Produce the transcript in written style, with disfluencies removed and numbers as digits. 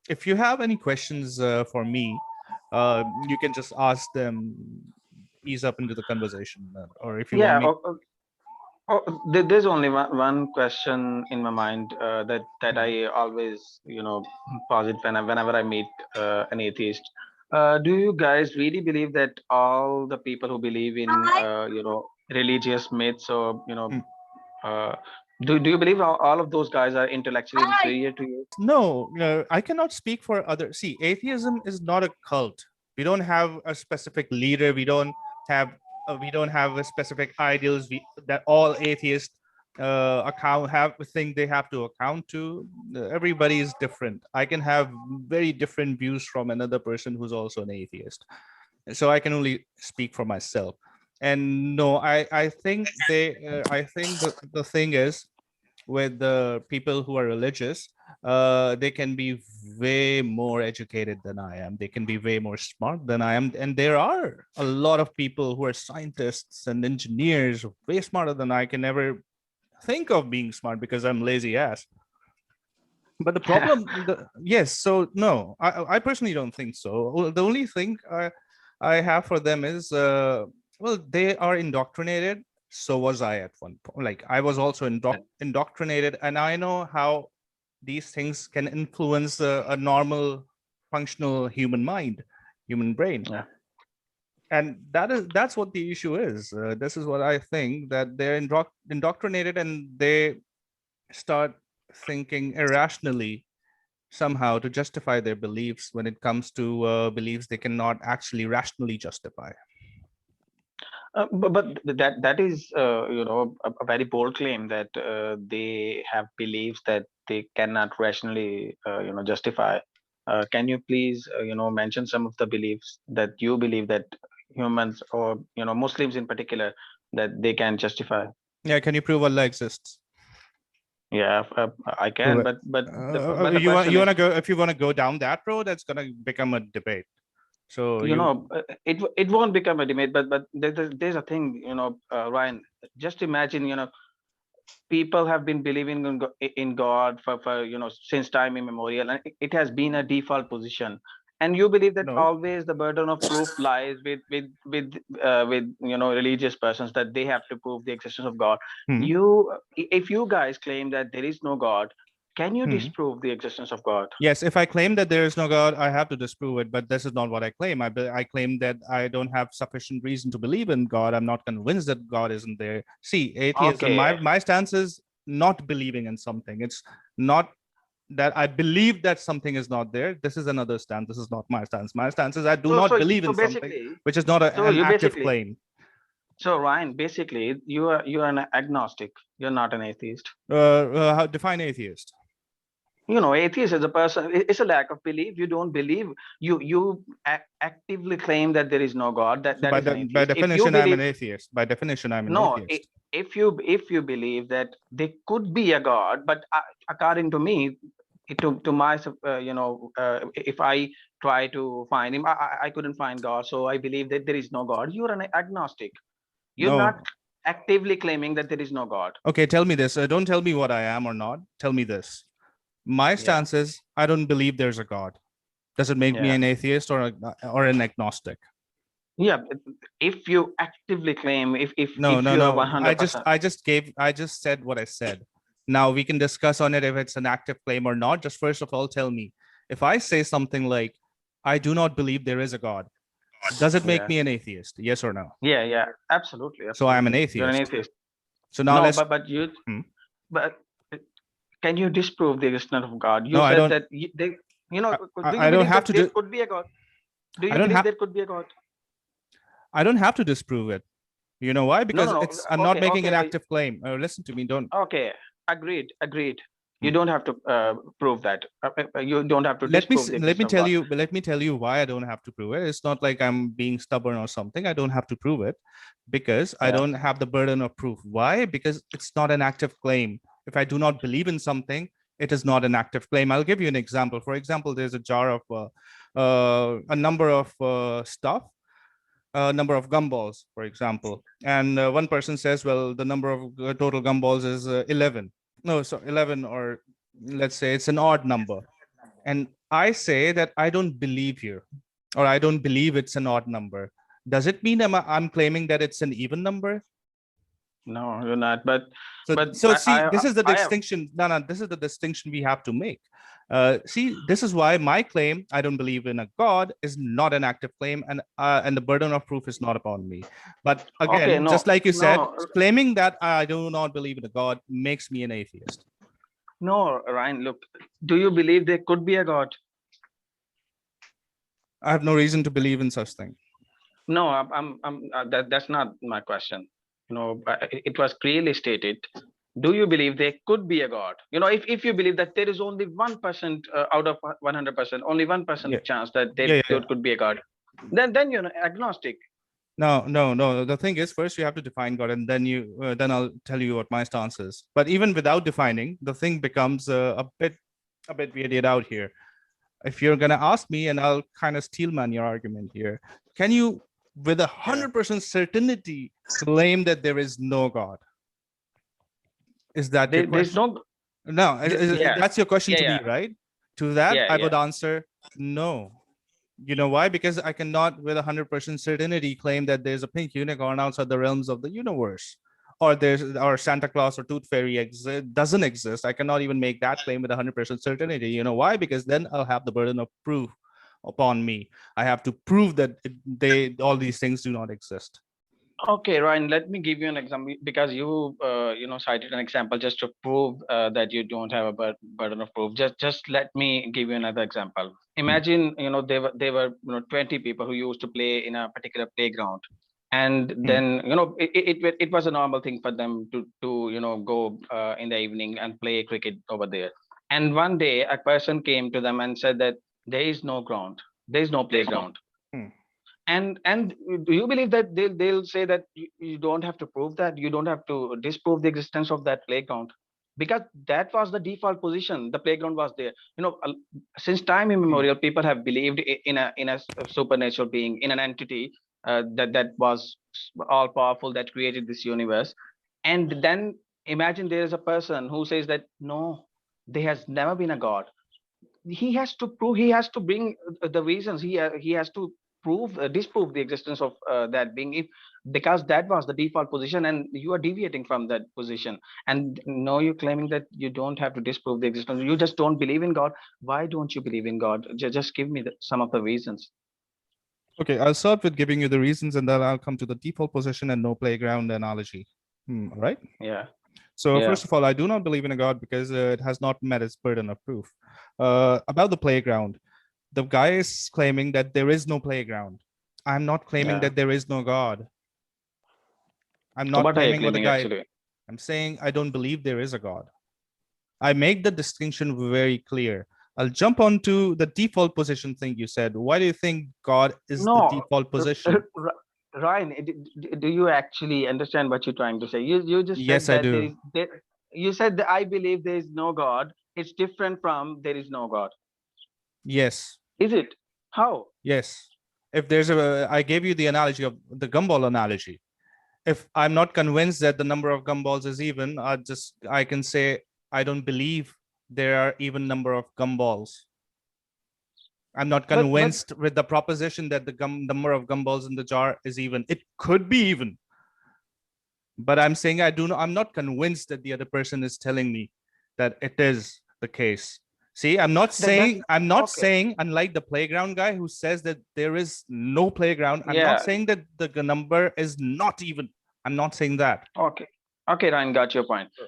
if you have any questions for me, you can just ask them, ease up into the conversation, or if you want Yeah. me. There's only one question in my mind that Mhm. I always, posit whenever I meet an atheist. Do you guys really believe that all the people who believe in, religious myths, or uh, do you believe all of those guys are intellectually inferior to you? No, no, I cannot speak for others. See, atheism is not a cult. We don't have a specific leader. We don't have a specific ideals that all atheists account have think they have to account to. Everybody is different. I can have very different views from another person who's also an atheist. So I can only speak for myself. And no, I think the thing is, with the people who are religious, they can be way more educated than I am. They can be way more smart than I am. And there are a lot of people who are scientists and engineers, way smarter than I can ever think of being smart, because I'm lazy ass. But the problem, yes, so no, I personally don't think so. Well, the only thing I have for them is, well, they are indoctrinated. So was I at one point. Like, I was also indoctrinated, and I know how these things can influence a normal, functional human mind, human brain. Yeah. And that's what the issue is. This is what I think, that they're indoctrinated, and they start thinking irrationally somehow to justify their beliefs when it comes to beliefs they cannot actually rationally justify. But that is, a very bold claim that they have beliefs that they cannot rationally, justify. Can you please, mention some of the beliefs that you believe that humans, or Muslims in particular, that they can justify? Yeah, can you prove Allah exists? Yeah, I Prove can, it. but the You question want is, to go, if you want to go down that road, that's going to become a debate. So it won't become a debate, but there's a thing, Ryan. Just imagine, people have been believing in God for since time immemorial, and it has been a default position. And you believe that no. always the burden of proof lies with religious persons, that they have to prove the existence of God. Hmm. If you guys claim that there is no God, can you Hmm. disprove the existence of God? Yes, if I claim that there is no God, I have to disprove it. But this is not what I claim. I claim that I don't have sufficient reason to believe in God. I'm not convinced that God isn't there. See, atheism, Okay. my stance is not believing in something. It's not that I believe that something is not there. This is another stance. This is not my stance. My stance is I do So not so believe so in something, basically, which is not so an you active basically, claim. so Ryan, basically, you are an agnostic. You're not an atheist. Define atheist. Atheist is a person. It's a lack of belief. You don't believe. You actively claim that there is no God. That So that is an by atheist. If you definition, I'm an believe, atheist. By definition, I'm an no, atheist. if you believe that there could be a God, but according to me, to my if I try to find him, I couldn't find God. So I believe that there is no God. You're an agnostic. You're not No. actively claiming that there is no God. Okay, tell me this. Don't tell me what I am or not. Tell me this. My Yeah. stance is I don't believe there's a God. Does it make me Yeah. an atheist or an agnostic? Yeah, if you actively claim, No, if no, you are no. I just 100%. I just gave I just said what I said. Now we can discuss on it if it's an active claim or not. Just first of all, tell me, if I say something like I do not believe there is a God, does it make Yeah. me an atheist? Yes or no? Yeah, yeah, absolutely, So I'm an absolutely. You're an atheist. atheist. So now No, let's. but Hmm. but can you disprove the existence of God? You No, I said don't. that do you I don't believe have that to there do. could be a God? Do I you don't believe have. there could be a God? I don't have to disprove it. You know why? No, no, Because no. it's I'm not Okay, making an okay, active claim. Listen to me. Don't. okay. Agreed, agreed. You Hmm. don't have to prove that. You don't have to disprove the Let me existence of tell God. you. Let me tell you why I don't have to prove it. It's not like I'm being stubborn or something. I don't have to prove it because I Yeah. don't have the burden of proof. Why? Because it's not an active claim. If I do not believe in something, it is not an active claim. I'll give you an example. For example, there's a jar of a number of stuff, a number of gumballs, for example, and one person says, well, the number of total gumballs is 11. No, so 11, or let's say it's an odd number. And I say that I don't believe here, or I don't believe it's an odd number, does it mean I'm claiming that it's an even number? No, you're not. But So see, I this is the I have. distinction. No, this is the distinction we have to make. See, this is why my claim, I don't believe in a God, is not an active claim, and the burden of proof is not upon me. But Okay, again, just no, like you said, no, claiming that I do not believe in a God makes me an atheist. no, Ryan. Look, do you believe there could be a God? I have no reason to believe in such thing. No, that's not my question. It was clearly stated. Do you believe there could be a God? If you believe that there is only 1% out of 100%, only 1% Yeah, chance that there yeah. could be a God, then agnostic. No. The thing is, first you have to define God, and then I'll tell you what my stance is. But even without defining, the thing becomes a bit weirded out here. If you're gonna ask me, and I'll kind of steelman your argument here, can you, with 100% certainty, claim that there is no God? Is that your There's question? no. No, Yeah, that's your question yeah, to me, yeah, right? To that, yeah, I yeah. would answer no. You know why? Because I cannot, with 100% certainty, claim that there's a pink unicorn outside the realms of the universe, or Santa Claus or Tooth Fairy doesn't exist. I cannot even make that claim with 100% certainty. You know why? Because then I'll have the burden of proof upon me. I have to prove that all these things do not exist. Okay, Ryan, let me give you an example because you cited an example just to prove that you don't have a burden of proof. Just let me give you another example. Imagine, there were 20 people who used to play in a particular playground, and Hmm. then it was a normal thing for them to go in the evening and play cricket over there. And one day, a person came to them and said that there is no ground, there is no playground. Hmm. And do you believe that they'll say that you don't have to prove that, you don't have to disprove the existence of that playground, because that was the default position, the playground was there. Since time Hmm. immemorial, people have believed in a supernatural being, in an entity that was all powerful, that created this universe. And then imagine there is a person who says that no, there has never been a god. He has to prove, he has to bring the reasons, he has to prove disprove the existence of that being, if because that was the default position and you are deviating from that position. And no, you're claiming that you don't have to disprove the existence, you just don't believe in god. Why don't you believe in god? Just give me some of the reasons. Okay, I'll start with giving you the reasons, and then I'll come to the default position and no playground analogy. All right. Yeah, So yeah, first of all, I do not believe in a God because it has not met its burden of proof. About the playground, the guy is claiming that there is no playground. I'm not claiming yeah. that there is no God. I'm So not what are you claiming what the claiming guy. actually? I'm saying I don't believe there is a God. I make the distinction very clear. I'll jump onto the default position thing you said. Why do you think God is the No, default position? Ryan, do you actually understand what you're trying to say? You just Yes, said I that do. you said that I believe there is no God. It's different from there is no God. Yes, Is it? How? yes. If there's I gave you the analogy of the gumball analogy. If I'm not convinced that the number of gumballs is even, I can say I don't believe there are even number of gumballs. I'm not But convinced with the proposition that the number of gumballs in the jar is even. It could be even, but I'm saying I'm not convinced that the other person is telling me that it is the case. See, that's I'm not okay. saying, unlike the playground guy who says that there is no playground, I'm not Yeah. saying that the number is not even. I'm not saying that. Okay. Okay, Ryan, got your point.